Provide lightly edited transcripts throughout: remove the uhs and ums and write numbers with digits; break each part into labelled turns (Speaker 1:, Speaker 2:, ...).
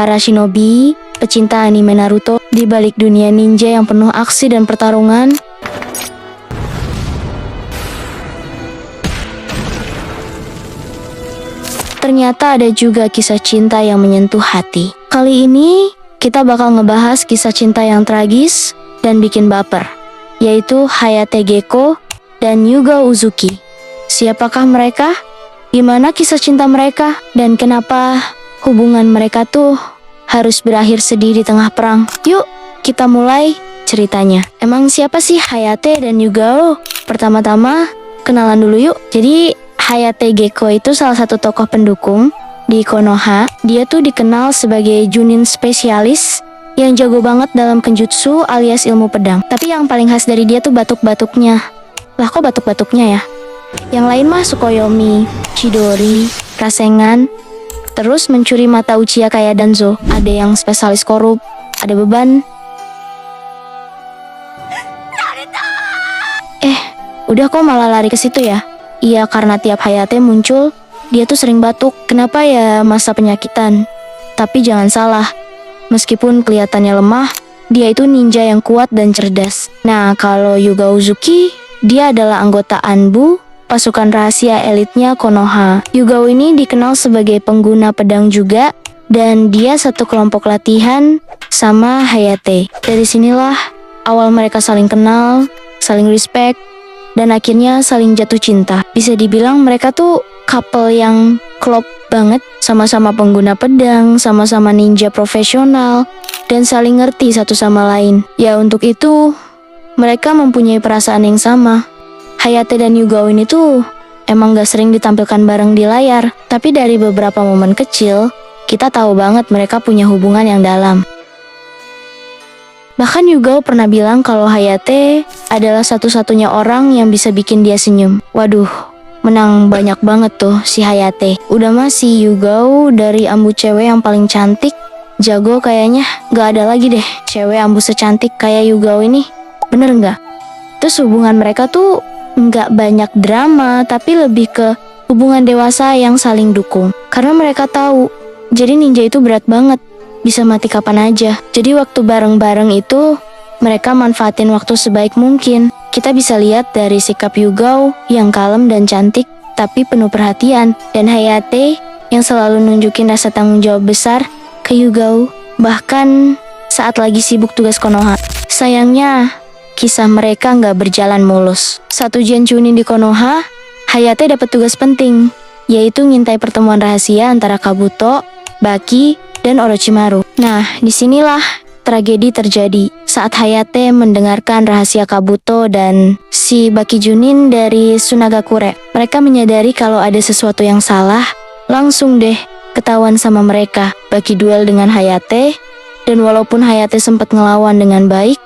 Speaker 1: para shinobi, pecinta anime Naruto, di balik dunia ninja yang penuh aksi dan pertarungan, ternyata ada juga kisah cinta yang menyentuh hati. Kali ini, kita bakal ngebahas kisah cinta yang tragis dan bikin baper, yaitu Hayate Gekko dan Yuga Uzuki. Siapakah mereka? Gimana kisah cinta mereka? Dan kenapa hubungan mereka tuh harus berakhir sedih di tengah perang? Yuk, kita mulai ceritanya. Emang siapa sih Hayate dan Yuga? Pertama-tama, kenalan dulu yuk. Jadi, Hayate Gekko itu salah satu tokoh pendukung di Konoha. Dia tuh dikenal sebagai Junin spesialis yang jago banget dalam kenjutsu alias ilmu pedang. Tapi yang paling khas dari dia tuh batuk-batuknya. Lah kok batuk-batuknya ya? Yang lain mah Tsukuyomi, Chidori, Rasengan, terus mencuri mata Uchiha kayak Danzo. Ada yang spesialis korup, ada beban. Udah kok malah lari ke situ ya? Iya, karena tiap Hayate muncul, dia tuh sering batuk. Kenapa ya masa penyakitan? Tapi jangan salah, meskipun kelihatannya lemah, dia itu ninja yang kuat dan cerdas. Nah, kalau Yuga Uzuki, dia adalah anggota Anbu, pasukan rahasia elitnya Konoha. Yuga ini dikenal sebagai pengguna pedang juga, dan dia satu kelompok latihan sama Hayate. Dari sinilah awal mereka saling kenal, saling respect, dan akhirnya saling jatuh cinta. Bisa dibilang mereka tuh couple yang klop banget, sama-sama pengguna pedang, sama-sama ninja profesional, dan saling ngerti satu sama lain. Ya untuk itu, mereka mempunyai perasaan yang sama. Hayate dan Yuga ini tuh emang gak sering ditampilkan bareng di layar, tapi dari beberapa momen kecil, kita tahu banget mereka punya hubungan yang dalam. Bahkan Yuga pernah bilang kalau Hayate adalah satu-satunya orang yang bisa bikin dia senyum. Waduh, menang banyak banget tuh si Hayate. Udah mah si Yuga dari ambu cewek yang paling cantik, jago kayaknya. Gak ada lagi deh cewek ambu secantik kayak Yuga ini. Bener gak? Terus hubungan mereka tuh gak banyak drama, tapi lebih ke hubungan dewasa yang saling dukung. Karena mereka tahu, jadi ninja itu berat banget. Bisa mati kapan aja. Jadi waktu bareng-bareng itu, mereka manfaatin waktu sebaik mungkin. Kita bisa lihat dari sikap Yuga yang kalem dan cantik, tapi penuh perhatian. Dan Hayate yang selalu nunjukin rasa tanggung jawab besar ke Yuga, bahkan saat lagi sibuk tugas Konoha. Sayangnya, kisah mereka nggak berjalan mulus. Saat ujian Chunin di Konoha, Hayate dapat tugas penting, yaitu ngintai pertemuan rahasia antara Kabuto, Baki, dan Orochimaru. Nah, disinilah tragedi terjadi saat Hayate mendengarkan rahasia Kabuto dan si Baki Junin dari Tsunagakure. Mereka menyadari kalau ada sesuatu yang salah, langsung deh ketahuan sama mereka. Baki duel dengan Hayate, dan walaupun Hayate sempat ngelawan dengan baik,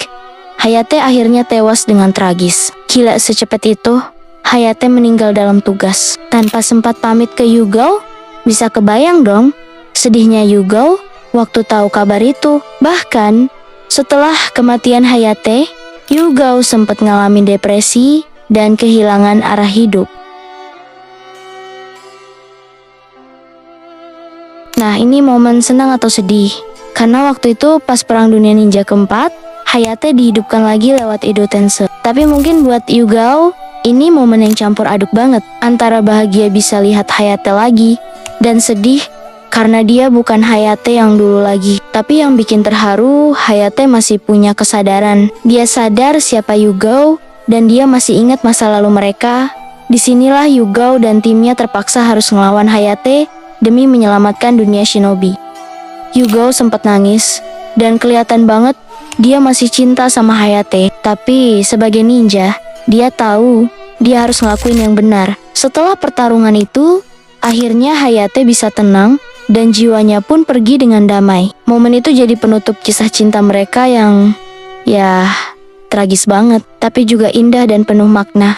Speaker 1: Hayate akhirnya tewas dengan tragis. Gila, secepat itu Hayate meninggal dalam tugas tanpa sempat pamit ke Yuga. Bisa kebayang dong sedihnya Yuga waktu tahu kabar itu. Bahkan setelah kematian Hayate, Yuga sempat ngalamin depresi dan kehilangan arah hidup. Nah, ini momen senang atau sedih? Karena waktu itu pas perang dunia ninja keempat, Hayate dihidupkan lagi lewat Edo Tensei. Tapi mungkin buat Yuga, ini momen yang campur aduk banget. Antara bahagia bisa lihat Hayate lagi, dan sedih karena dia bukan Hayate yang dulu lagi. Tapi yang bikin terharu, Hayate masih punya kesadaran. Dia sadar siapa Yuga, dan dia masih ingat masa lalu mereka. Disinilah Yuga dan timnya terpaksa harus ngelawan Hayate demi menyelamatkan dunia shinobi. Yuga sempat nangis, dan kelihatan banget dia masih cinta sama Hayate. Tapi sebagai ninja, dia tahu dia harus ngelakuin yang benar. Setelah pertarungan itu, akhirnya Hayate bisa tenang, dan jiwanya pun pergi dengan damai. Momen itu jadi penutup kisah cinta mereka yang, ya, tragis banget, tapi juga indah dan penuh makna.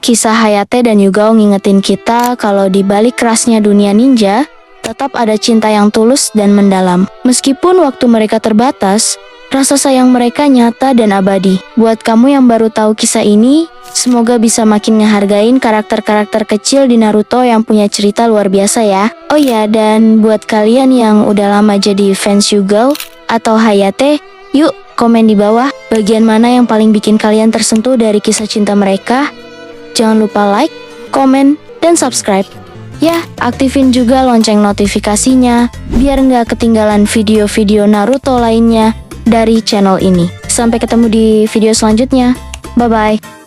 Speaker 1: Kisah Hayate dan Yuga ngingetin kita kalau di balik kerasnya dunia ninja, tetap ada cinta yang tulus dan mendalam. Meskipun waktu mereka terbatas, Rasa sayang mereka nyata dan abadi. Buat kamu yang baru tahu kisah ini, semoga bisa makin ngehargain karakter-karakter kecil di Naruto yang punya cerita luar biasa ya. Oh ya, dan buat kalian yang udah lama jadi fans Yugao atau Hayate, yuk komen di bawah bagian mana yang paling bikin kalian tersentuh dari kisah cinta mereka. Jangan lupa like, komen, dan subscribe. Ya, aktifin juga lonceng notifikasinya biar nggak ketinggalan video-video Naruto lainnya dari channel ini. Sampai ketemu di video selanjutnya. Bye-bye.